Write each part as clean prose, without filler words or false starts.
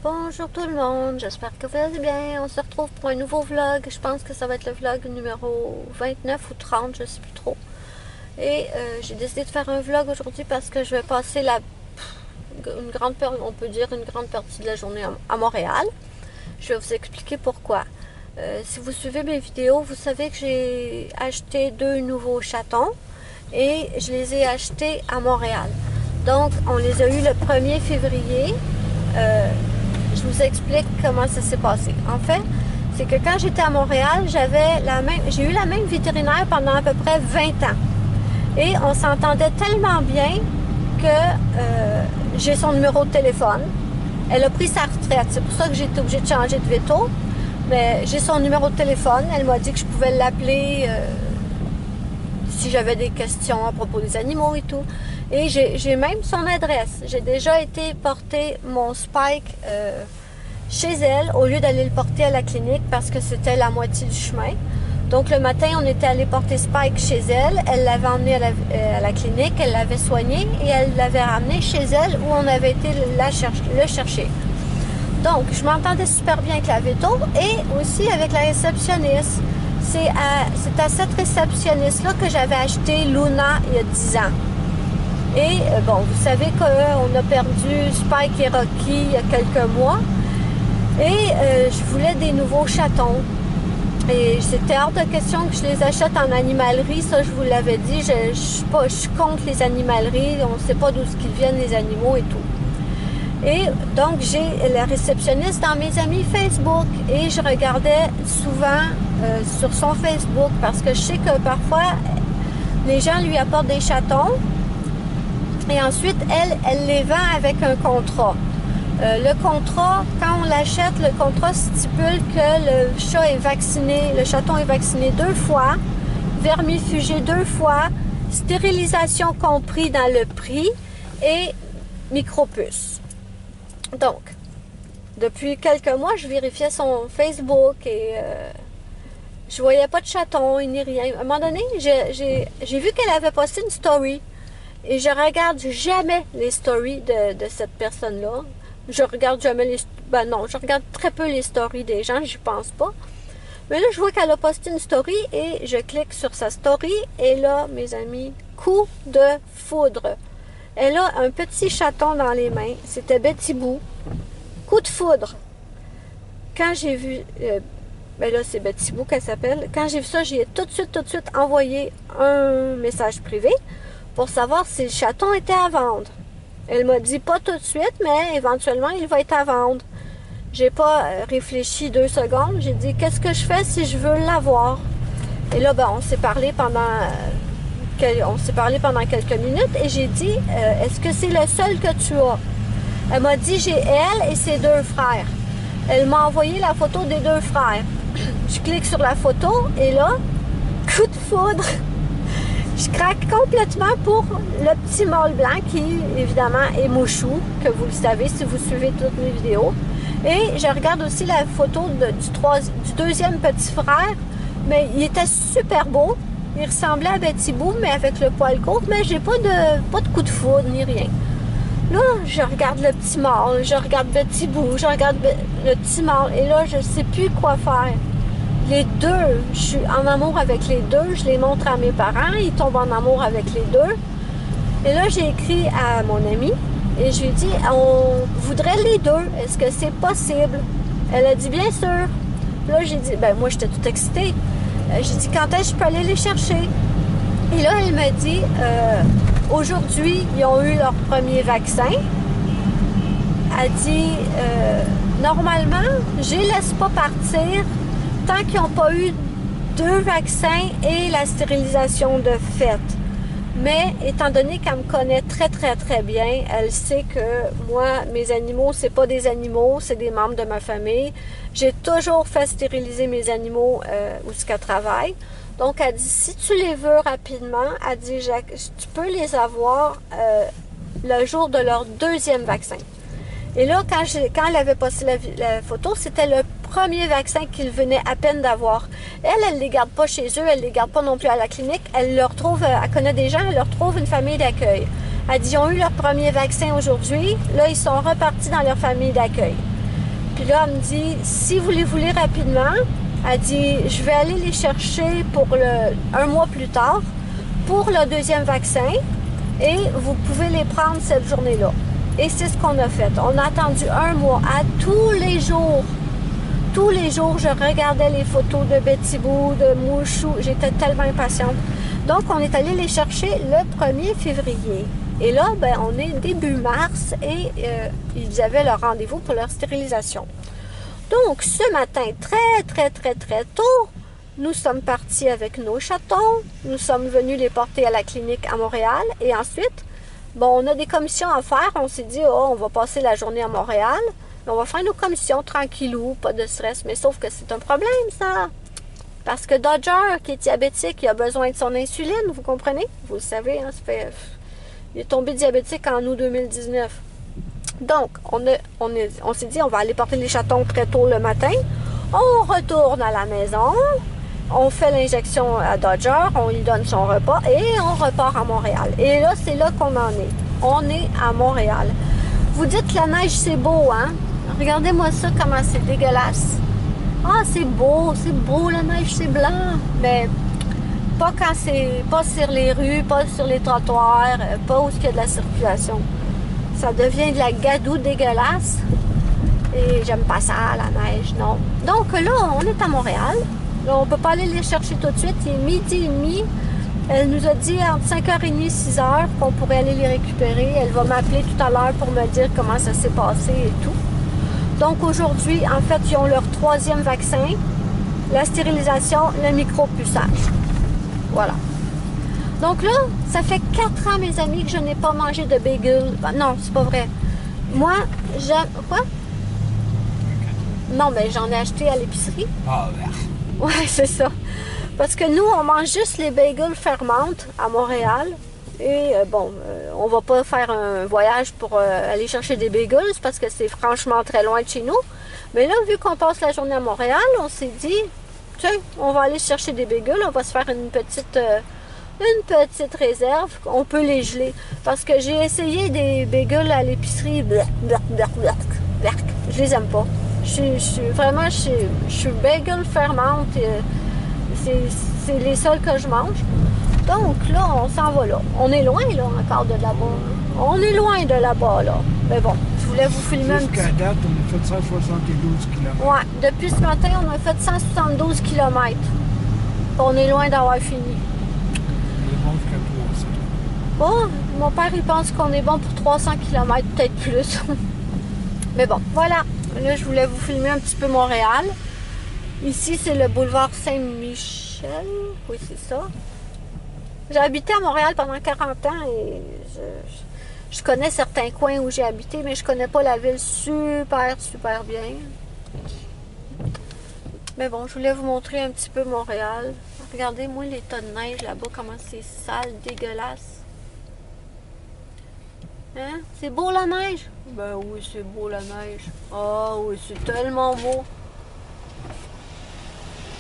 Bonjour tout le monde, j'espère que vous allez bien. On se retrouve pour un nouveau vlog. Je pense que ça va être le vlog numéro 29 ou 30, je ne sais plus trop. Et j'ai décidé de faire un vlog aujourd'hui parce que je vais passer une grande partie de la journée à Montréal. Je vais vous expliquer pourquoi. Si vous suivez mes vidéos, vous savez que j'ai acheté 2 nouveaux chatons et je les ai achetés à Montréal. Donc, on les a eu le 1er février. Je vous explique comment ça s'est passé. En fait, c'est que quand j'étais à Montréal, j'ai eu la même vétérinaire pendant à peu près 20 ans. Et on s'entendait tellement bien que j'ai son numéro de téléphone. Elle a pris sa retraite. C'est pour ça que j'ai été obligée de changer de veto. Mais j'ai son numéro de téléphone. Elle m'a dit que je pouvais l'appeler si j'avais des questions à propos des animaux et tout. Et j'ai même son adresse. J'ai déjà été porter mon Spike chez elle au lieu d'aller le porter à la clinique parce que c'était la moitié du chemin. Donc le matin, on était allé porter Spike chez elle. Elle l'avait emmené à la clinique, elle l'avait soigné et elle l'avait ramené chez elle où on avait été le chercher. Donc, je m'entendais super bien avec la véto et aussi avec la réceptionniste. C'est à cette réceptionniste-là que j'avais acheté Luna il y a 10 ans. Et bon, vous savez qu'on a perdu Spike et Rocky il y a quelques mois. Et je voulais des nouveaux chatons. Et c'était hors de question que je les achète en animalerie. Ça, je vous l'avais dit. Je suis contre les animaleries. On ne sait pas d'où ils viennent, les animaux et tout. Et donc, j'ai la réceptionniste dans mes amis Facebook. Et je regardais souvent sur son Facebook parce que je sais que parfois, les gens lui apportent des chatons. Et ensuite, elle les vend avec un contrat. Le contrat, quand on l'achète, le contrat stipule que le chat est vacciné, le chaton est vacciné 2 fois, vermifugé 2 fois, stérilisation compris dans le prix et micropuce. Donc, depuis quelques mois, je vérifiais son Facebook et je voyais pas de chaton ni rien. À un moment donné, j'ai vu qu'elle avait posté une story. Et je regarde jamais les stories de cette personne-là. Je regarde jamais je regarde très peu les stories des gens, j'y pense pas. Mais là, je vois qu'elle a posté une story et je clique sur sa story. Et là, mes amis, coup de foudre. Elle a un petit chaton dans les mains. C'était Betty Boo. Coup de foudre. Quand j'ai vu... là, c'est Betty Boo qu'elle s'appelle. Quand j'ai vu ça, j'ai tout de suite envoyé un message privé pour savoir si le chaton était à vendre. Elle m'a dit pas tout de suite, mais éventuellement, il va être à vendre. J'ai pas réfléchi 2 secondes. J'ai dit, qu'est-ce que je fais si je veux l'avoir? Et là, on s'est parlé pendant quelques minutes et j'ai dit, est-ce que c'est le seul que tu as? Elle m'a dit, j'ai elle et ses 2 frères. Elle m'a envoyé la photo des 2 frères. Je clique sur la photo et là, coup de foudre. Je craque complètement pour le petit mâle blanc qui, évidemment, est Mouchou, que vous le savez si vous suivez toutes mes vidéos. Et je regarde aussi la photo du 2e petit frère, mais il était super beau. Il ressemblait à Betty Boo, mais avec le poil court, mais j'ai pas de coup de foudre ni rien. Là, je regarde le petit mâle, je regarde Betty Boo, je regarde le petit mâle, et là, je sais plus quoi faire. Les 2, je suis en amour avec les 2, je les montre à mes parents, ils tombent en amour avec les 2. Et là, j'ai écrit à mon amie et je lui ai dit, on voudrait les 2, est-ce que c'est possible? Elle a dit, bien sûr. Là, j'ai dit, moi, j'étais toute excitée. J'ai dit, quand est-ce que je peux aller les chercher? Et là, elle m'a dit, aujourd'hui, ils ont eu leur premier vaccin. Elle dit, normalement, je les laisse pas partir tant qu'ils n'ont pas eu 2 vaccins et la stérilisation de fait. Mais étant donné qu'elle me connaît très bien, elle sait que moi, mes animaux, c'est pas des animaux, c'est des membres de ma famille. J'ai toujours fait stériliser mes animaux où ce qu'elle travaille. Donc, elle dit, si tu les veux rapidement, elle dit, tu peux les avoir le jour de leur 2e vaccin. Et là, quand elle avait posté la photo, c'était le 1er vaccin qu'ils venaient à peine d'avoir. Elle ne les garde pas chez eux, elle ne les garde pas non plus à la clinique. Elle connaît des gens, elle leur trouve une famille d'accueil. Elle dit, ils ont eu leur 1er vaccin aujourd'hui. Là, ils sont repartis dans leur famille d'accueil. Puis là, elle me dit, si vous les voulez rapidement, elle dit, je vais aller les chercher pour un mois plus tard pour le deuxième vaccin et vous pouvez les prendre cette journée-là. Et c'est ce qu'on a fait. On a attendu un mois. À tous les jours, je regardais les photos de Betty Boo, de Mouchou. J'étais tellement impatiente. Donc, on est allé les chercher le 1er février. Et là, ben, on est début mars et ils avaient leur rendez-vous pour leur stérilisation. Donc, ce matin, très tôt, nous sommes partis avec nos chatons. Nous sommes venus les porter à la clinique à Montréal. Et ensuite, bon, on a des commissions à faire. On s'est dit, oh, on va passer la journée à Montréal. On va faire nos commissions tranquillou, pas de stress. Mais sauf que c'est un problème, ça. Parce que Dodger, qui est diabétique, il a besoin de son insuline, vous comprenez? Vous le savez, hein, il est tombé diabétique en août 2019. Donc, on s'est dit, on va aller porter les chatons très tôt le matin. On retourne à la maison. On fait l'injection à Dodger, on lui donne son repas et on repart à Montréal. Et là, c'est là qu'on en est. On est à Montréal. Vous dites que la neige, c'est beau, hein? Regardez-moi ça, comment c'est dégueulasse. Ah, c'est beau, la neige, c'est blanc. Mais pas quand c'est, pas sur les rues, pas sur les trottoirs, pas où il y a de la circulation. Ça devient de la gadoue dégueulasse. Et j'aime pas ça, la neige, non. Donc là, on est à Montréal. Là, on ne peut pas aller les chercher tout de suite. Il est 12h30. Elle nous a dit entre 5h30 et 6h qu'on pourrait aller les récupérer. Elle va m'appeler tout à l'heure pour me dire comment ça s'est passé et tout. Donc aujourd'hui, en fait, ils ont leur 3e vaccin, la stérilisation, le micro-puçage. Voilà. Donc là, ça fait 4 ans, mes amis, que je n'ai pas mangé de bagel. Non, c'est pas vrai. Moi, j'aime... Quoi? Non, mais j'en ai acheté à l'épicerie. Ah, ouais, c'est ça. Parce que nous, on mange juste les bagels Fairmount à Montréal. Et bon, on va pas faire un voyage pour aller chercher des bagels parce que c'est franchement très loin de chez nous. Mais là, vu qu'on passe la journée à Montréal, on s'est dit, tiens, on va aller chercher des bagels, on va se faire une petite réserve. On peut les geler. Parce que j'ai essayé des bagels à l'épicerie. Je les aime pas. Je suis bagel Fairmount. C'est les seuls que je mange. Donc là, on s'en va là. On est loin là encore de là-bas. On est loin de là-bas là. Mais bon, je voulais vous filmer un petit... Jusqu'à date, on a fait 172 km. Ouais, depuis ce matin, on a fait 172 km. On est loin d'avoir fini. On est bon jusqu'à 300. Bon, mon père, il pense qu'on est bon pour 300 km, peut-être plus. Mais bon, voilà. Là, je voulais vous filmer un petit peu Montréal. Ici, c'est le boulevard Saint-Michel. Oui, c'est ça. J'ai habité à Montréal pendant 40 ans et je connais certains coins où j'ai habité, mais je connais pas la ville super bien. Mais bon, je voulais vous montrer un petit peu Montréal. Regardez-moi les tas de neige là-bas, comment c'est sale, dégueulasse. Hein? C'est beau la neige? Ben oui, c'est beau la neige. Ah oui, c'est tellement beau.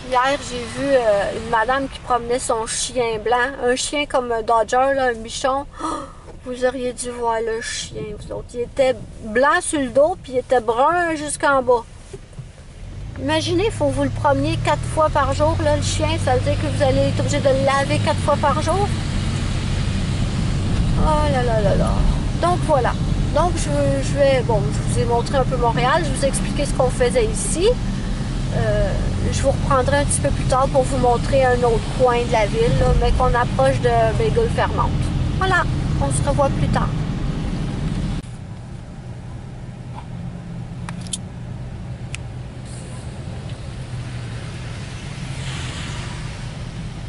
Hier, j'ai vu une madame qui promenait son chien blanc. Un chien comme un Dodger, là, un bichon. Oh, vous auriez dû voir le chien, vous autres. Il était blanc sur le dos, puis il était brun jusqu'en bas. Imaginez, il faut que vous le promeniez 4 fois par jour, là, le chien. Ça veut dire que vous allez être obligé de le laver 4 fois par jour. Oh là là là là. Donc voilà. Donc je vous ai montré un peu Montréal. Je vous ai expliqué ce qu'on faisait ici. Je vous reprendrai un petit peu plus tard pour vous montrer un autre coin de la ville, là, mais qu'on approche de Bagel Fairmount. Voilà, on se revoit plus tard.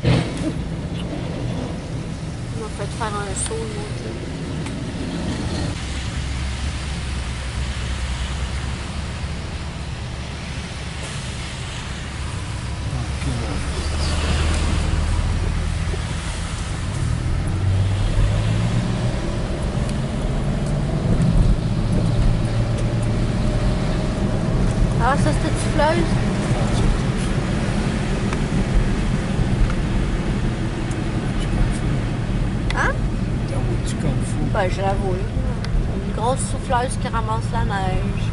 On va peut-être faire un saut, nous. Ah, ça c'était du fleuve. Hein? Tu confonds. Ben, je l'avoue. Une grosse souffleuse qui ramasse la neige.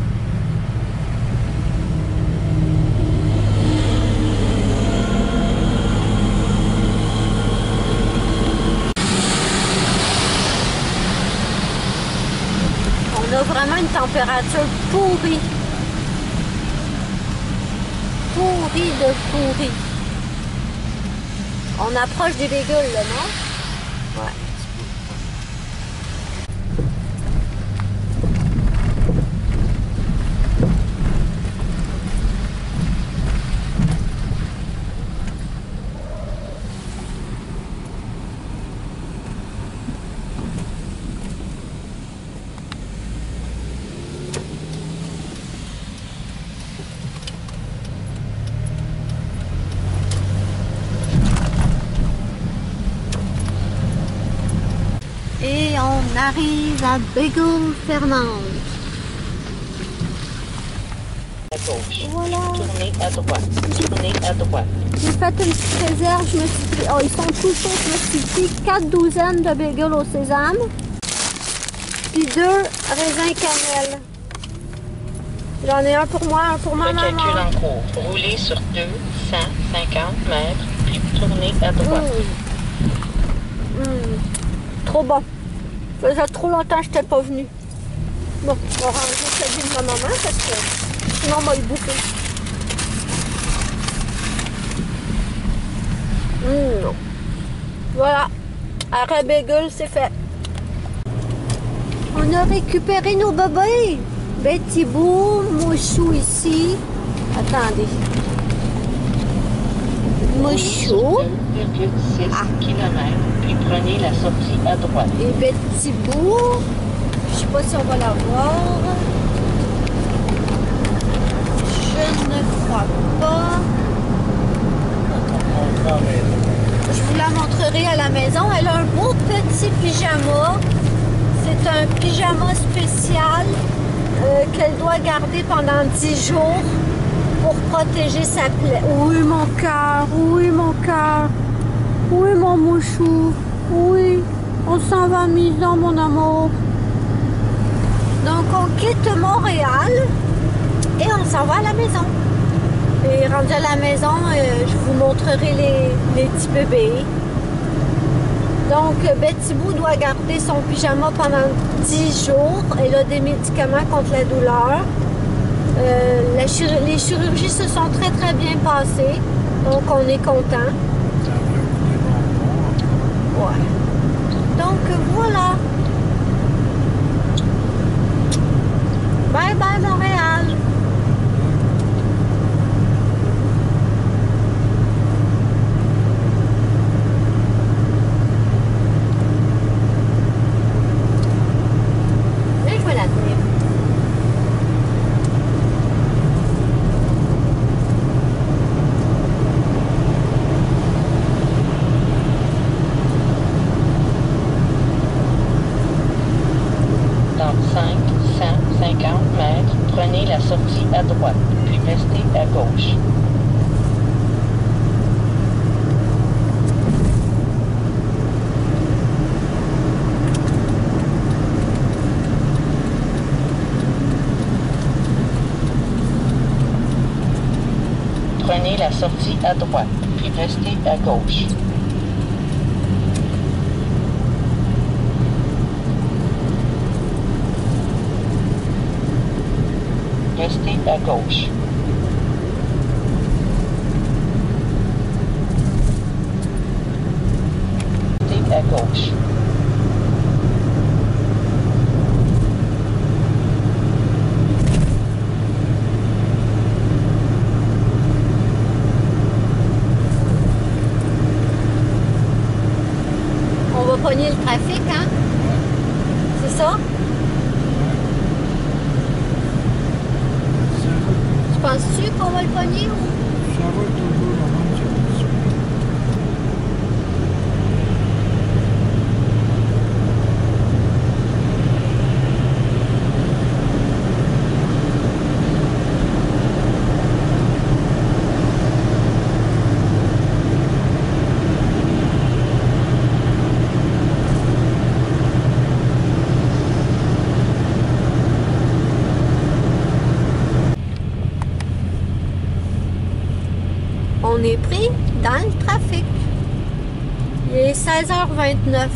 température pourrie. Pourrie de pourrie. On approche des bagels, là, non? Ouais. Et on arrive à Bagel Fernand. À gauche. Voilà. Tournez à droite. Tournez à droite. J'ai fait une petite réserve. Je me suis dit, oh, ils sont tous chauds. Je me suis dit 4 douzaines de bagels au sésame. Puis 2 raisins cannelle. J'en ai un pour moi, un pour ma Le maman. calcul en cours. Roulez sur 250 mètres, puis tournez à droite. Trop bon. Ça faisait trop longtemps que je n'étais pas venue. Bon, on va ranger celui de ma maman parce que sinon on va le bouffer. Non. Voilà. Arrêt bagel, c'est fait. On a récupéré nos bébés. Betty Boo, Mouchou ici. Attendez. Mouchou. 2,6 km, puis prenez la sortie à droite. Et Betty Boo. Je sais pas si on va la voir. Je ne crois pas. Je vous la montrerai à la maison. Elle a un beau petit pyjama. C'est un pyjama spécial qu'elle doit garder pendant 10 jours pour protéger sa plaie. Oui, mon cœur. Oui, mon cœur. Oui, mon mouchou. Oui. On s'en va à Mison, mon amour. Donc, on quitte Montréal et on s'en va à la maison. Et rendu à la maison, je vous montrerai les petits bébés. Donc, Betty Boo doit garder son pyjama pendant 10 jours. Elle a des médicaments contre la douleur. Les chirurgies se sont très très bien passées. Donc, on est content. Ouais. Donc, voilà. Bye bye Montréal. Et je vais la tenir. Dans 550 mètres, prenez la sortie à droite, puis restez à gauche. Prenez la sortie à droite, puis restez à gauche. Restez à gauche. Restez à gauche. On va pogner le trafic, hein? C'est ça? Penses-tu qu'on va le pogner ou? Ça va toujours la même situation. On est pris dans le trafic. Il est 16h29.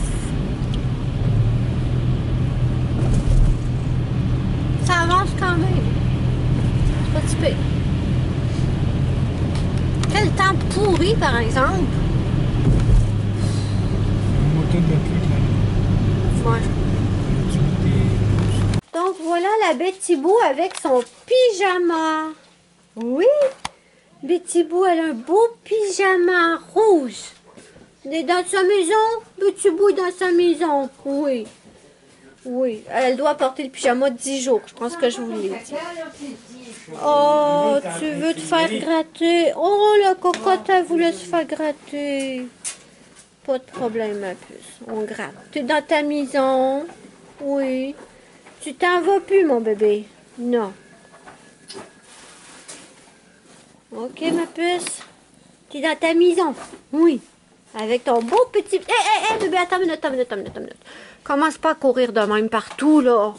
ça avance quand même. C'est pas si pire. Quel temps pourri, par exemple. Un moteur de pluie, là. Ouais. Donc voilà la Betty Boo avec son pyjama. Oui, Betty Boo, elle a un beau pyjama rouge. Elle est dans sa maison. Betty Boo est dans sa maison. Oui. Oui, elle doit porter le pyjama 10 jours. Je pense que je vous l'ai dit. Oh, tu veux te faire gratter. Oh, la cocotte, elle voulait se faire gratter. Pas de problème, ma puce. On gratte. Tu es dans ta maison. Oui. Tu t'en vas plus, mon bébé? Non. Ok, ma puce. Tu es dans ta maison? Oui. Avec ton beau petit... Hé, bébé, attends une minute. Commence pas à courir de même partout, là.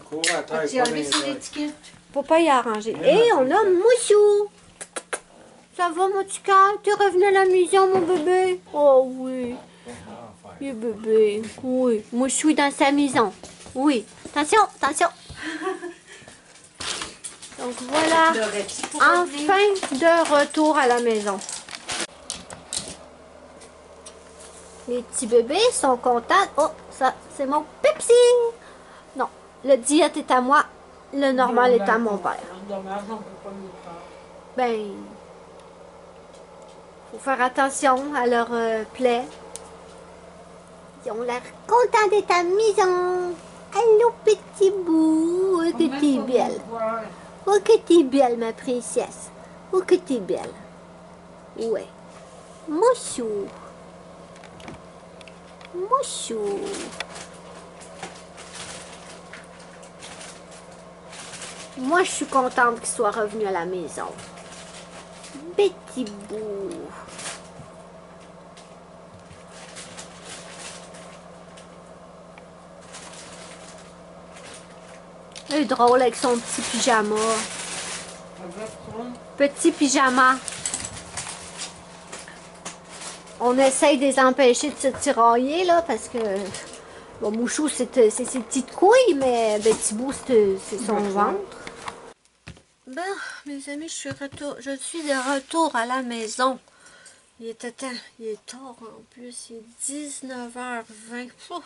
Cours à terre, Tu as enlevé sur l'étiquette. Faut pas y arranger. Et on a Moussou. Ça va, mon petit cœur? Tu es revenu à la maison, mon bébé? Oh, oui. Le bébé. Oui. Moussou est dans sa maison. Oui. Attention. Donc voilà, enfin de retour à la maison. Les petits bébés sont contents. Oh, ça, c'est mon Pepsi. Non, le diète est à moi, le normal est à mon père. Ben, faut faire attention à leur plaie. Ils ont l'air contents d'être à la maison. Allô, petit bout, oh, que t'es belle. Oh, que t'es belle, ma princesse. Oh, que t'es belle. Ouais. Moussou. Moi, je suis contente qu'il soit revenu à la maison. Petit bout. Il est drôle avec son petit pyjama. Petit pyjama. On essaye de les empêcher de se tirailler, là, parce que... Bon, Mouchou, c'est ses petites couilles, mais Betty Boo, c'est son ventre. Bon, mes amis, je suis de retour à la maison. Il était temps. Il est tard, en plus. Il est 19h20. Oh.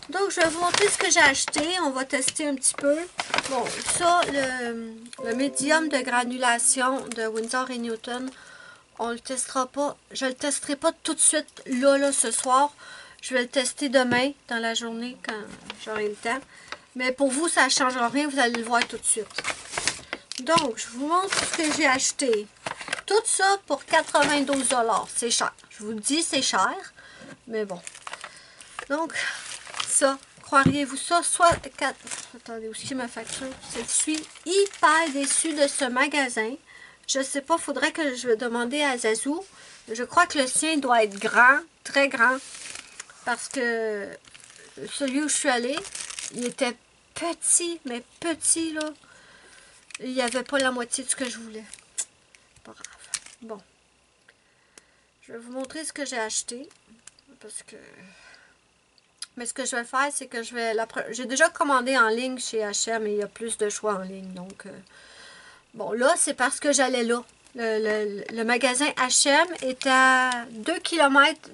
Donc, je vais vous montrer ce que j'ai acheté. On va tester un petit peu. Bon, ça, le médium de granulation de Winsor & Newton, on le testera pas. Je le testerai pas tout de suite, là, ce soir. Je vais le tester demain, dans la journée, quand j'aurai le temps. Mais pour vous, ça ne changera rien. Vous allez le voir tout de suite. Donc, je vous montre ce que j'ai acheté. Tout ça pour 92 $. C'est cher. Je vous le dis, c'est cher. Mais bon. Donc, ça, croiriez-vous ça? Attendez, où est-ce ma facture? Je suis hyper déçue de ce magasin. Je sais pas, faudrait que je vais demander à Zazou. Je crois que le sien doit être grand, très grand. Parce que celui où je suis allée, il était petit, mais petit, là. Il n'y avait pas la moitié de ce que je voulais. Pas grave. Bon. Je vais vous montrer ce que j'ai acheté. Parce que... Mais ce que je vais faire, c'est que je vais... J'ai déjà commandé en ligne chez H&M et il y a plus de choix en ligne. Donc, bon, là, c'est parce que j'allais là. Le magasin H&M est à 2 km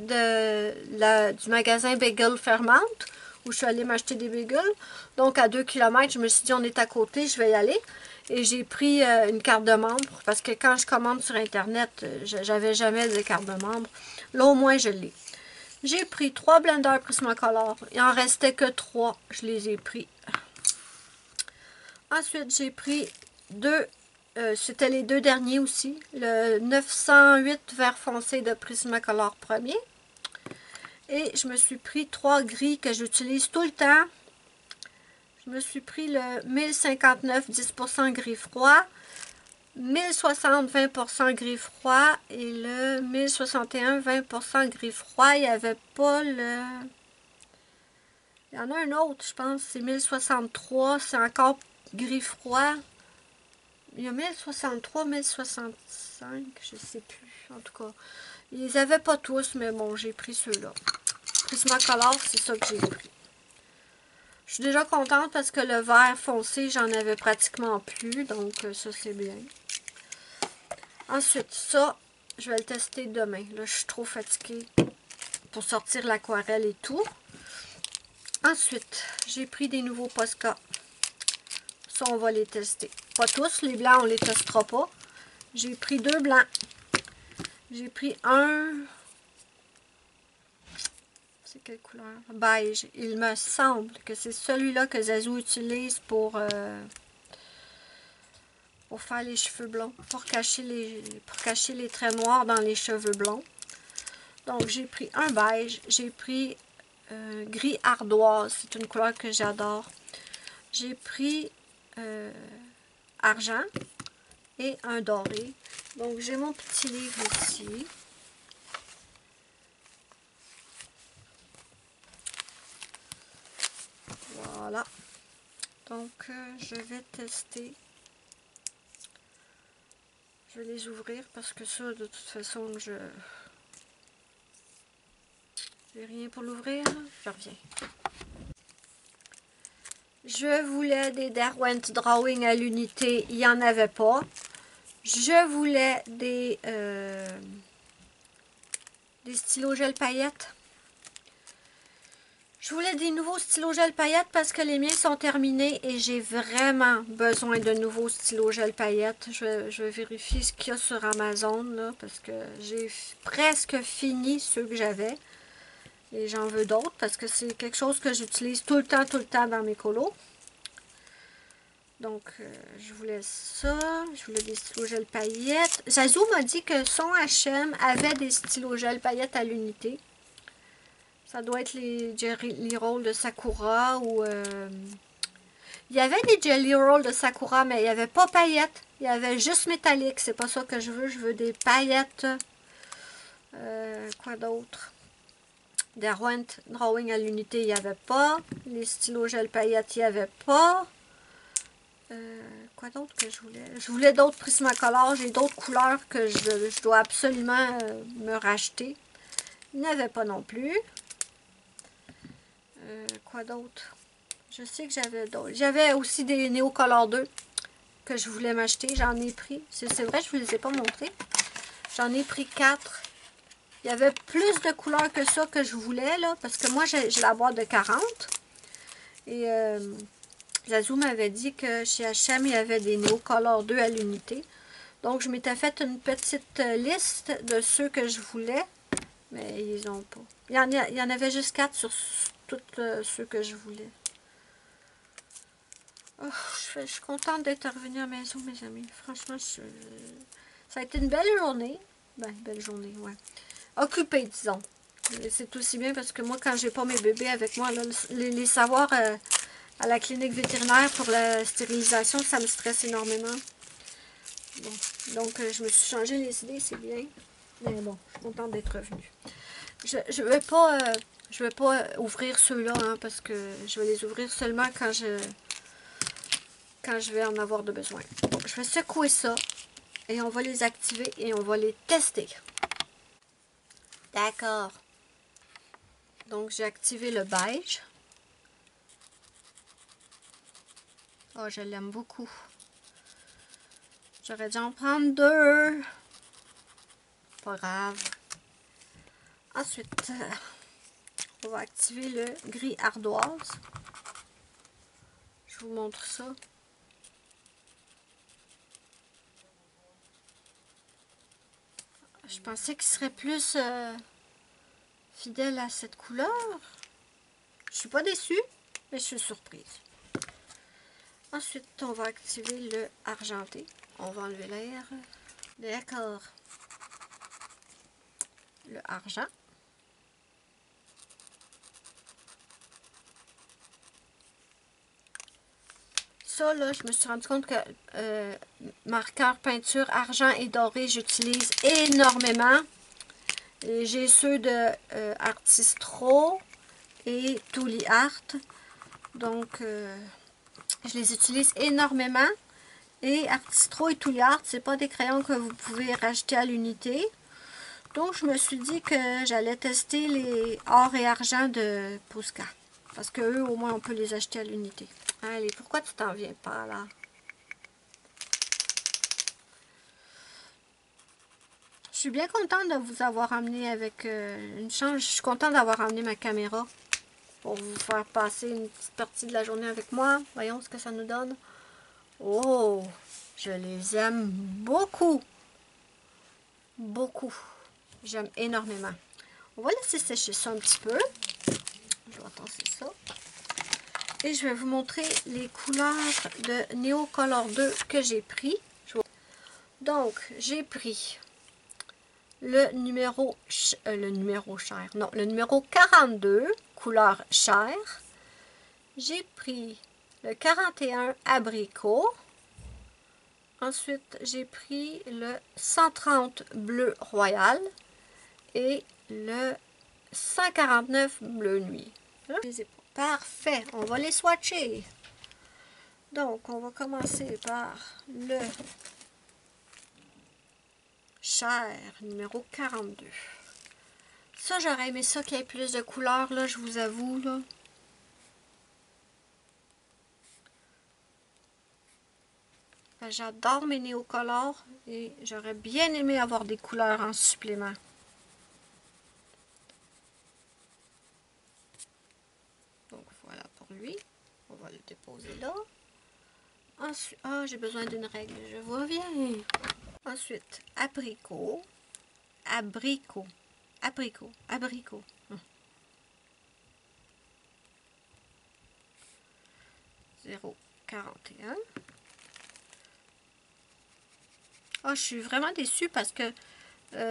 du magasin Bagel Fairmount, où je suis allée m'acheter des bagels. Donc, à 2 km, je me suis dit, on est à côté, je vais y aller. Et j'ai pris une carte de membre, parce que quand je commande sur Internet, j'avais jamais de carte de membre. Là, au moins, je l'ai. J'ai pris 3 blenders Prismacolor. Il en restait que 3. Je les ai pris. Ensuite, j'ai pris 2... c'était les 2 derniers aussi. Le 908 vert foncé de Prismacolor premier. Et je me suis pris 3 gris que j'utilise tout le temps. Je me suis pris le 1059 10% gris froid. 1060 20% gris froid. Et le 1061 20% gris froid. Il n'y avait pas le... Il y en a un autre, je pense. C'est 1063. C'est encore gris froid. Il y a 1063, 1065, je sais plus. En tout cas, ils les avaient pas tous, mais bon, j'ai pris ceux-là. Prismacolor, c'est ça que j'ai pris. Je suis déjà contente parce que le vert foncé, j'en avais pratiquement plus. Donc, ça, c'est bien. Ensuite, ça, je vais le tester demain. Là, je suis trop fatiguée pour sortir l'aquarelle et tout. Ensuite, j'ai pris des nouveaux Posca. Ça, on va les tester. Pas tous, les blancs, on les testera pas. J'ai pris 2 blancs. J'ai pris un... C'est quelle couleur? Beige. Il me semble que c'est celui-là que Zazou utilise pour faire les cheveux blonds. Pour cacher les traits noirs dans les cheveux blonds. Donc, j'ai pris un beige. J'ai pris gris ardoise. C'est une couleur que j'adore. J'ai pris argent et un doré. Donc, j'ai mon petit livre ici. Voilà. Donc, je vais tester. Je vais les ouvrir parce que ça, de toute façon, je n'ai rien pour l'ouvrir. Je reviens. Je voulais des Derwent Drawing à l'unité. Il n'y en avait pas. Je voulais des stylos gel paillettes. Je voulais des nouveaux stylos gel paillettes parce que les miens sont terminés et j'ai vraiment besoin de nouveaux stylos gel paillettes. Je vais vérifier ce qu'il y a sur Amazon là, parce que j'ai presque fini ceux que j'avais. Et j'en veux d'autres parce que c'est quelque chose que j'utilise tout le temps dans mes colos. Donc, je voulais ça. Je voulais des stylos gel paillettes. Zazou m'a dit que son H&M avait des stylos gel paillettes à l'unité. Ça doit être les Jelly Roll de Sakura ou... Il y avait des Jelly Roll de Sakura, mais il n'y avait pas paillettes. Il y avait juste métallique. C'est pas ça que je veux. Je veux des paillettes. Quoi d'autre? Derwent Drawing à l'unité, il n'y avait pas. Les stylos gel paillettes, il n'y avait pas. Quoi d'autre que je voulais? Je voulais d'autres Prismacolor. J'ai d'autres couleurs que je dois absolument me racheter. Il n'y avait pas non plus. Quoi d'autre? Je sais que j'avais d'autres. J'avais aussi des Neocolor 2 que je voulais m'acheter. J'en ai pris. C'est vrai, je ne vous les ai pas montrés. J'en ai pris 4. Il y avait plus de couleurs que ça que je voulais, là, parce que moi, j'ai la boîte de 40. Et Zazou m'avait dit que chez H&M, il y avait des Neocolor 2 à l'unité. Donc, je m'étais fait une petite liste de ceux que je voulais, mais ils n'ont pas. Il y en avait juste 4 sur tous ceux que je voulais. Oh, je suis contente d'être revenue à la maison, mes amis. Franchement, ça a été une belle journée. Ben, belle journée, ouais. Occupée, disons. C'est aussi bien parce que moi, quand j'ai pas mes bébés avec moi, là, les savoirs à la clinique vétérinaire pour la stérilisation, ça me stresse énormément. Bon, donc, je me suis changé les idées, c'est bien. Mais bon, je suis contente d'être revenue. Je vais pas ouvrir ceux-là, hein, parce que je vais les ouvrir seulement quand je vais en avoir de besoin. Donc, je vais secouer ça et on va les activer et on va les tester. D'accord. Donc, j'ai activé le beige. Oh, je l'aime beaucoup. J'aurais dû en prendre 2. Pas grave. Ensuite, on va activer le gris ardoise. Je vous montre ça. Je pensais qu'il serait plus fidèle à cette couleur. Je suis pas déçue, mais je suis surprise. Ensuite, on va activer le argenté. On va enlever l'air. D'accord. Le argent. Ça, là, je me suis rendu compte que marqueur peinture argent et doré, j'utilise énormément. J'ai ceux de Artistro et Tuli Art. Donc, je les utilise énormément. Et Artistro et Tuli Art, c'est pas des crayons que vous pouvez racheter à l'unité. Donc, je me suis dit que j'allais tester les or et argent de Posca. Parce que eux, au moins, on peut les acheter à l'unité. Allez, pourquoi tu t'en viens pas, là? Je suis bien contente de vous avoir amené avec une chance. Je suis contente d'avoir amené ma caméra pour vous faire passer une petite partie de la journée avec moi. Voyons ce que ça nous donne. Oh, je les aime beaucoup. Beaucoup. J'aime énormément. On va laisser sécher ça un petit peu. Je vais tasser ça. Et je vais vous montrer les couleurs de Neocolor 2 que j'ai pris. Donc, j'ai pris le numéro chair, non, le numéro 42, couleur chair. J'ai pris le 41 abricot. Ensuite, j'ai pris le 130 bleu royal et le 149 bleu nuit. Parfait, on va les swatcher. Donc, on va commencer par le chair numéro 42. Ça, j'aurais aimé ça qu'il y ait plus de couleurs, là, je vous avoue, là. J'adore mes néocolores et j'aurais bien aimé avoir des couleurs en supplément. Donc, voilà pour lui. On va le déposer là. Ensuite, j'ai besoin d'une règle, je vois bien. Ensuite, abricot. Abricot. 0,41. Je suis vraiment déçue parce que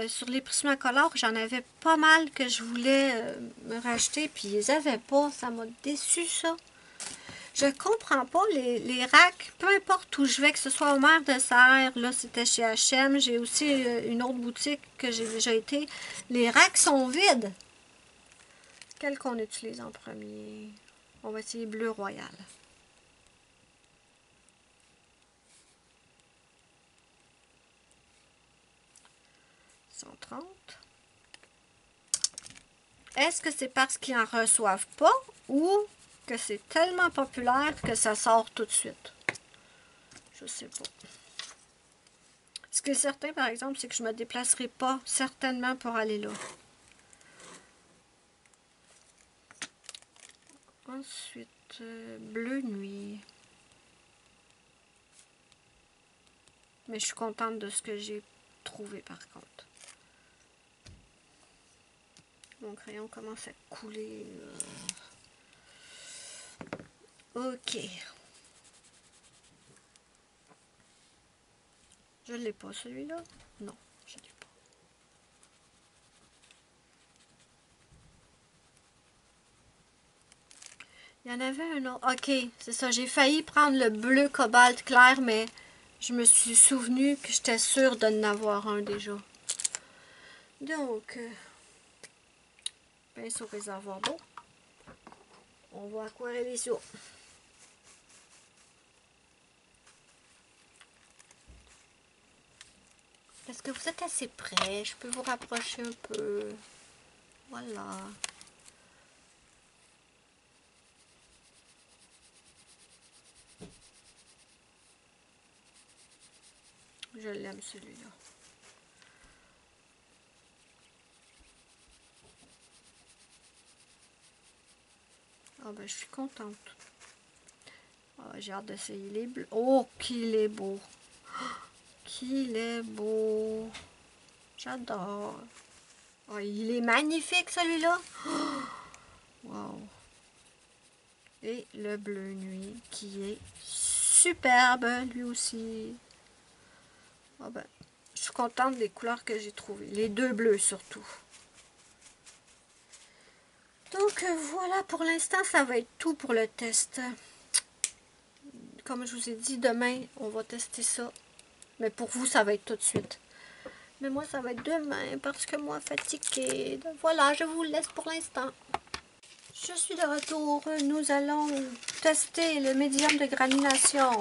sur les Prismacolor, j'en avais pas mal que je voulais me racheter, puis ils n'avaient pas. Ça m'a déçu, ça. Je comprends pas les racks, peu importe où je vais, que ce soit au Maire de Serre, là c'était chez H&M, j'ai aussi une autre boutique que j'ai déjà été. Les racks sont vides. Quel qu'on utilise en premier? On va essayer bleu royal. Est-ce que c'est parce qu'ils n'en reçoivent pas ou que c'est tellement populaire que ça sort tout de suite? Je sais pas. Ce qui est certain, par exemple, c'est que je ne me déplacerai pas certainement pour aller là. Ensuite, bleu nuit. Mais je suis contente de ce que j'ai trouvé par contre. Mon crayon commence à couler. Ok. Je ne l'ai pas celui-là? Non, je ne l'ai pas. Il y en avait un autre. Ok, c'est ça. J'ai failli prendre le bleu cobalt clair, mais je me suis souvenu que j'étais sûre de n'avoir un déjà. Donc, pinceau réservoir d'eau. On va aquareller ça. Est-ce que vous êtes assez près? Je peux vous rapprocher un peu. Voilà. Je l'aime celui-là. Ben je suis contente. J'ai hâte d'essayer les bleus. Oh, qu'il est beau. Qu'il est beau. J'adore. Il est magnifique celui-là. Wow. Et le bleu nuit qui est superbe lui aussi. Ben, je suis contente des couleurs que j'ai trouvées. Les deux bleus surtout. Donc voilà, pour l'instant, ça va être tout pour le test. Comme je vous ai dit, demain, on va tester ça. Mais pour vous, ça va être tout de suite. Mais moi, ça va être demain parce que moi, fatiguée. Donc, voilà, je vous laisse pour l'instant. Je suis de retour. Nous allons tester le médium de granulation.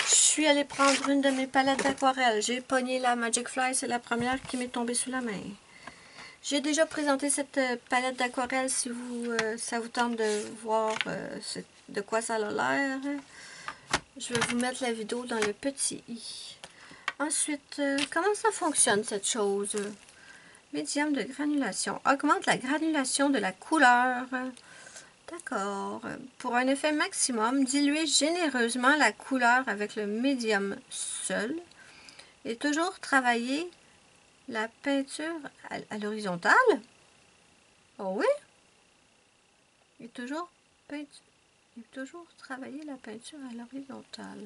Je suis allée prendre une de mes palettes d'aquarelle. J'ai pogné la Magic Fly. C'est la première qui m'est tombée sous la main. J'ai déjà présenté cette palette d'aquarelle si ça vous tente de voir de quoi ça a l'air. Je vais vous mettre la vidéo dans le petit i. Ensuite, comment ça fonctionne cette chose? Médium de granulation. Augmente la granulation de la couleur. D'accord. Pour un effet maximum, diluez généreusement la couleur avec le médium seul et toujours travailler la peinture à l'horizontale. Oh oui? Et toujours travailler la peinture à l'horizontale.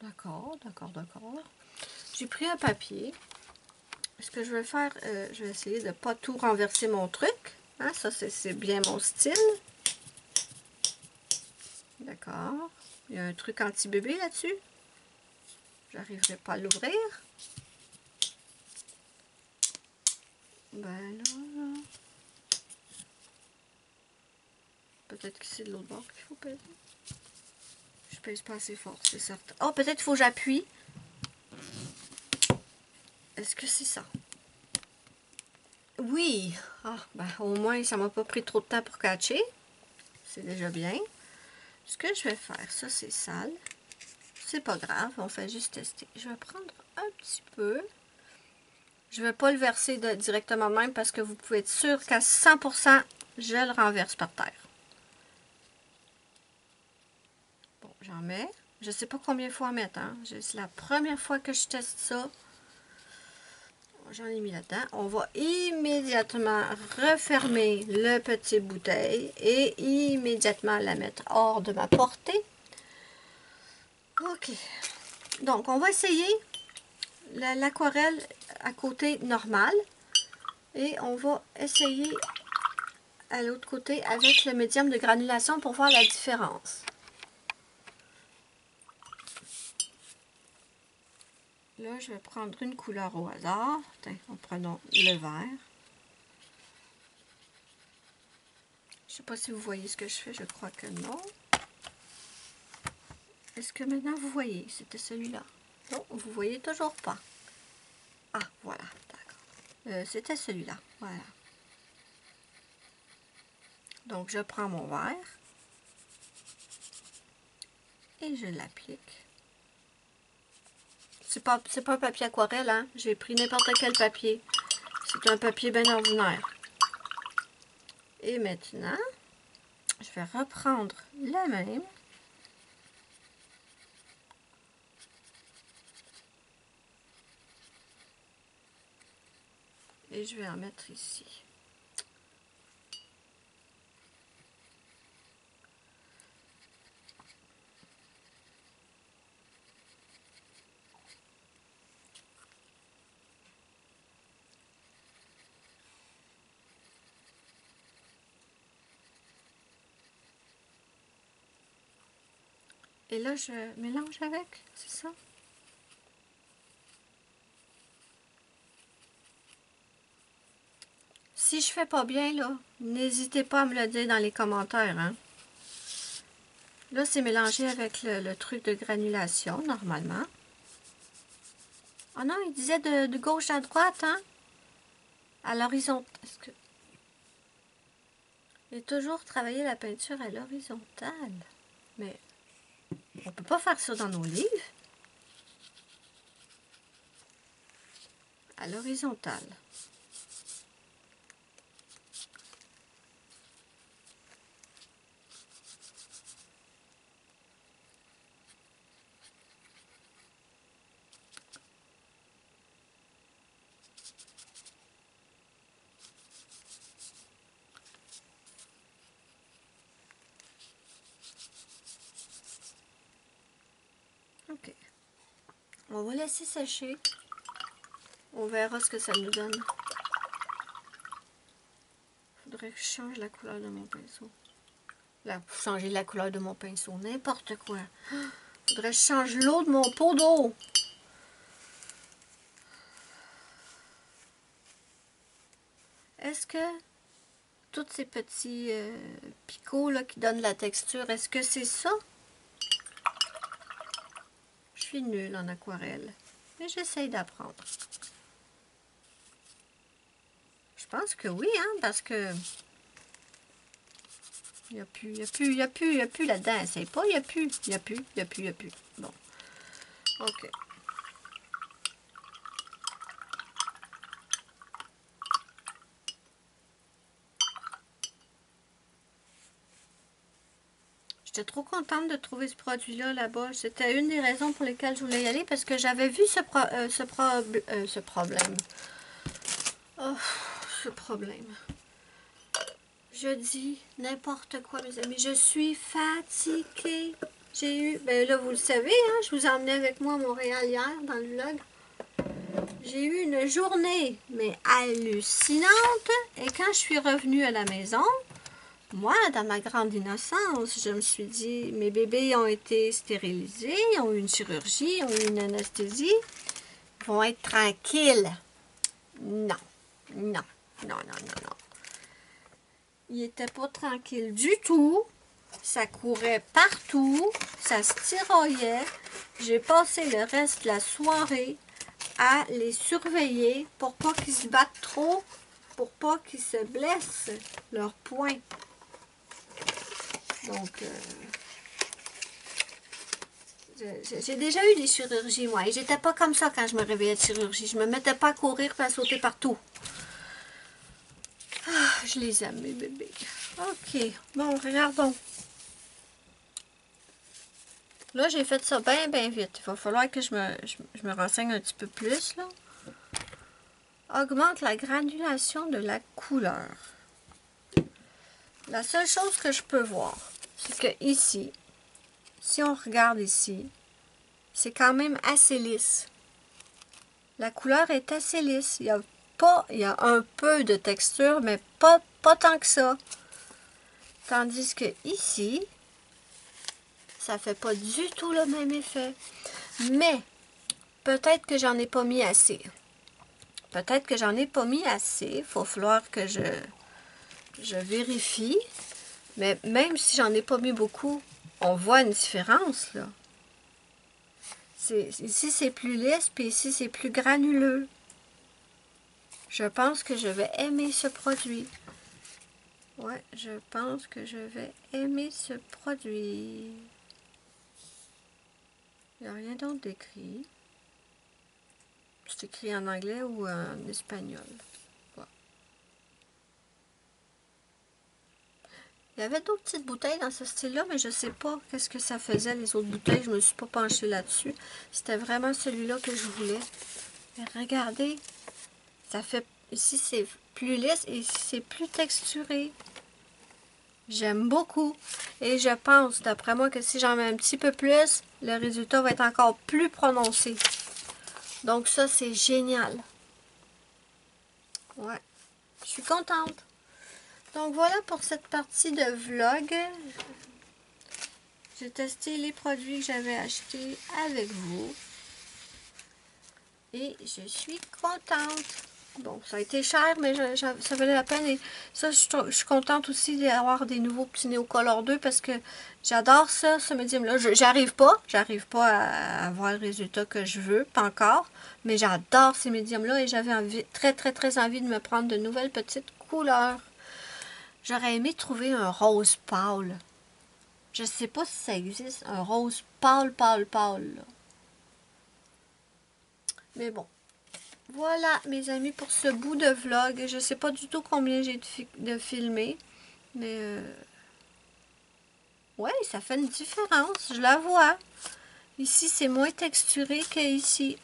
D'accord, d'accord, d'accord. J'ai pris un papier. Ce que je vais faire, je vais essayer de ne pas tout renverser mon truc. Hein, ça, c'est bien mon style. D'accord. Il y a un truc anti-bébé là-dessus. J'arriverai pas à l'ouvrir. Ben là. Peut-être que c'est de l'autre bord qu'il faut peser. Je pèse pas assez fort, c'est certain. Oh, peut-être qu'il faut que j'appuie. Est-ce que c'est ça? Oui. Ah, ben au moins, ça m'a pas pris trop de temps pour catcher. C'est déjà bien. Ce que je vais faire, ça c'est sale. C'est pas grave, on fait juste tester. Je vais prendre un petit peu. Je vais pas le verser directement de même parce que vous pouvez être sûr qu'à 100%, je le renverse par terre. Bon, j'en mets. Je sais pas combien il faut en mettre. Hein. C'est la première fois que je teste ça. J'en ai mis là-dedans. On va immédiatement refermer le petit bouteille et immédiatement la mettre hors de ma portée. Ok. Donc, on va essayer l'aquarelle à côté normal. Et on va essayer à l'autre côté avec le médium de granulation pour voir la différence. Là, je vais prendre une couleur au hasard. Tiens, prenons le vert. Je ne sais pas si vous voyez ce que je fais, je crois que non. Est-ce que maintenant vous voyez? C'était celui-là. Non, vous voyez toujours pas. Ah, voilà, d'accord. C'était celui-là, voilà. Donc, je prends mon verre et je l'applique. C'est pas un papier aquarelle, hein. J'ai pris n'importe quel papier. C'est un papier bien ordinaire. Et maintenant, je vais reprendre la même. Et je vais en mettre ici. Et là, je mélange avec, c'est ça? Si je fais pas bien, là, n'hésitez pas à me le dire dans les commentaires, hein. Là, c'est mélangé avec le truc de granulation, normalement. Oh non, il disait de gauche à droite, hein? À l'horizontale. Et toujours travailler la peinture à l'horizontale. Mais on peut pas faire ça dans nos livres. À l'horizontale. Ok. On va laisser sécher. On verra ce que ça nous donne. Faudrait que je change la couleur de mon pinceau. Là, pour changer la couleur de mon pinceau, n'importe quoi. Faudrait que je change l'eau de mon pot d'eau. Est-ce que tous ces petits picots là, qui donnent la texture, est-ce que c'est ça? Je suis nulle en aquarelle, mais j'essaye d'apprendre. Je Je pense que oui, hein, parce que il n'y a plus là-dedans. Essaye pas, il n'y a plus. Bon, ok. J'étais trop contente de trouver ce produit-là là-bas. C'était une des raisons pour lesquelles je voulais y aller, parce que j'avais vu ce problème. Oh, ce problème. Je dis n'importe quoi, mes amis. Je suis fatiguée. J'ai eu, ben là, vous le savez, hein, je vous ai emmené avec moi à Montréal hier, dans le vlog. J'ai eu une journée, mais hallucinante. Et quand je suis revenue à la maison, moi, dans ma grande innocence, je me suis dit, mes bébés ont été stérilisés, ils ont eu une chirurgie, ils ont eu une anesthésie, ils vont être tranquilles. Non, non, non, non, non, non. Ils n'étaient pas tranquilles du tout. Ça courait partout, ça se tiraillait. J'ai passé le reste de la soirée à les surveiller pour pas qu'ils se battent trop, pour pas qu'ils se blessent leurs poings. Donc, j'ai déjà eu des chirurgies, moi, et j'étais pas comme ça quand je me réveillais de chirurgie. Je me mettais pas à courir et à sauter partout. Ah, je les aime, mes bébés. Ok, bon, regardons. Là, j'ai fait ça bien, bien vite. Il va falloir que je me renseigne un petit peu plus, là. Augmente la granulation de la couleur. La seule chose que je peux voir, c'est que ici, si on regarde ici, c'est quand même assez lisse. La couleur est assez lisse. Il y a un peu de texture, mais pas tant que ça. Tandis que ici, ça fait pas du tout le même effet. Mais, peut-être que j'en ai pas mis assez. Peut-être que j'en ai pas mis assez. Il va falloir que je vérifie. Mais même si j'en ai pas mis beaucoup, on voit une différence, là. Ici, c'est plus lisse, puis ici, c'est plus granuleux. Je pense que je vais aimer ce produit. Ouais, je pense que je vais aimer ce produit. Il n'y a rien d'autre d'écrit. C'est écrit en anglais ou en espagnol. Voilà. Il y avait d'autres petites bouteilles dans ce style-là, mais je ne sais pas qu'est-ce que ça faisait, les autres bouteilles. Je ne me suis pas penchée là-dessus. C'était vraiment celui-là que je voulais. Mais regardez, ça fait... Ici, c'est plus lisse et ici, c'est plus texturé. J'aime beaucoup. Et je pense, d'après moi, que si j'en mets un petit peu plus, le résultat va être encore plus prononcé. Donc ça, c'est génial. Ouais, je suis contente. Donc voilà pour cette partie de vlog. J'ai testé les produits que j'avais achetés avec vous. Et je suis contente. Bon, ça a été cher, mais ça valait la peine. Et ça, je suis contente aussi d'avoir des nouveaux petits Neocolor 2 parce que j'adore ça, ce médium-là. J'arrive pas à avoir le résultat que je veux, pas encore. Mais j'adore ces médiums-là et j'avais très envie de me prendre de nouvelles petites couleurs. J'aurais aimé trouver un rose pâle. Je sais pas si ça existe, un rose pâle, là. Mais bon. Voilà, mes amis, pour ce bout de vlog. Je sais pas du tout combien j'ai de filmer. Mais, ouais, ça fait une différence. Je la vois. Ici, c'est moins texturé qu'ici.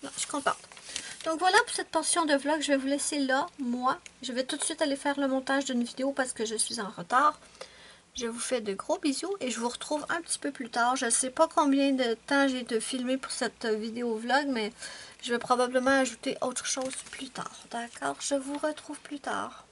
Je suis contente. Donc voilà pour cette portion de vlog. Je vais vous laisser là, moi. Je vais tout de suite aller faire le montage d'une vidéo parce que je suis en retard. Je vous fais de gros bisous et je vous retrouve un petit peu plus tard. Je ne sais pas combien de temps j'ai de filmer pour cette vidéo vlog, mais je vais probablement ajouter autre chose plus tard. D'accord? Je vous retrouve plus tard.